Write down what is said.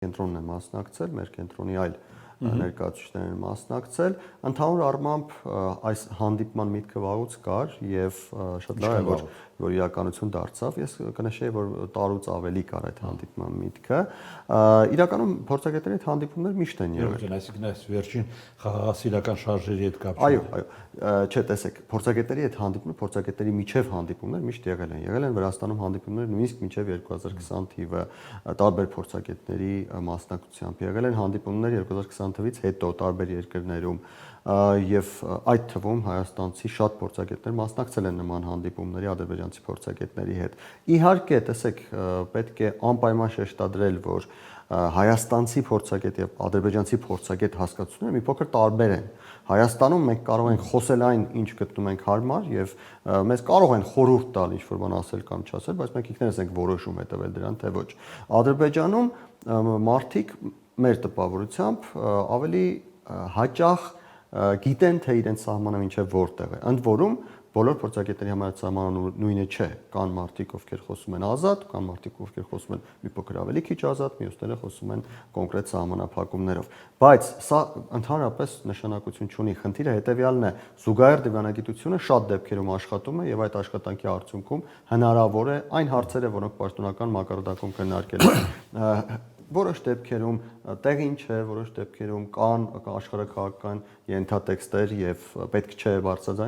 կենտրոնն է մասնակցել, մեր կենտրոնի այլ ներկայացուցիչներն են մասնակցել, ընդհանուր առմամբ այս հանդիպման միտքը վաղուց կար եւ շատ լավ է որ իրականություն դարձավ։ Ես կնշեի, որ տարուց ավելի կար այդ հանդիպման միտքը։ Իրականում փորձագետների այդ հանդիպումները միշտ են եղել։ Այսինքն այս վերջին խաղաղասիրական շարժերի հետ կապ չունի։ Այո, չէ, տեսեք, փորձագետների այդ հանդիպումները, փորձագետների միջև հանդիպումներ միշտ եղել են։ Եղել են Վրաստանում հանդիպումներ նույնիսկ մինչև 2020 թիվը տարբեր փորձագետների մասնակցությամբ եղել են հանդիպումներ 2020 թվականից հետո տարբեր երկրներում եւ այդ թվում հայաստանցի շատ փորձագետներ մասնակցել են նման հանդիպումների ադրբեջանցի փորձագետների հետ։ Իհարկե, տեսեք, պետք է անպայման շեշտադրել, որ հայաստանցի փորձագետ եւ ադրբեջանցի փորձագետ հասկացությունները մի փոքր տարբեր են։ Հայաստանում մենք կարող ենք խոսել այն, ինչ գտնում ենք հարմար եւ մեզ կարող են խորհուրդ տալ ինչ-որ բան ասել կամ չասել, բայց մենք ինքներս ենք որոշում հետևել դրան, թե ոչ։ Ադրբեջանում մարդիկ մեր տպավորությամբ ավելի հաճախ գիտեն, թե իրենց սահմանը մինչև որտեղ է։ Ընդ որում բոլոր փորձագետների համար սահմանը նույնը չէ։ Կան մարդիկ, ովքեր խոսում են ազատ, կան մարդիկ, ովքեր խոսում են մի փոքր ավելի քիչ ազատ, մյուսները խոսում են կոնկրետ սահմանափակումներով։ Բայց սա ընդհանրապես նշանակություն չունի։ Խնդիրը հետևյալն է. զուգահեռ դիվանագիտությունը շատ դեպքերում աշխատում է եւ այդ աշխատանքի արդյունքում հնարավոր է այն հարցերը, որոնք պաշտոնական մակարդակում քննարկել են, որոշ դեպքերում տեղին չէ, որոշ դեպքերում կան աշխարհաքաղաքական ենթատեքստեր եւ պետք չէ բարձրաձայն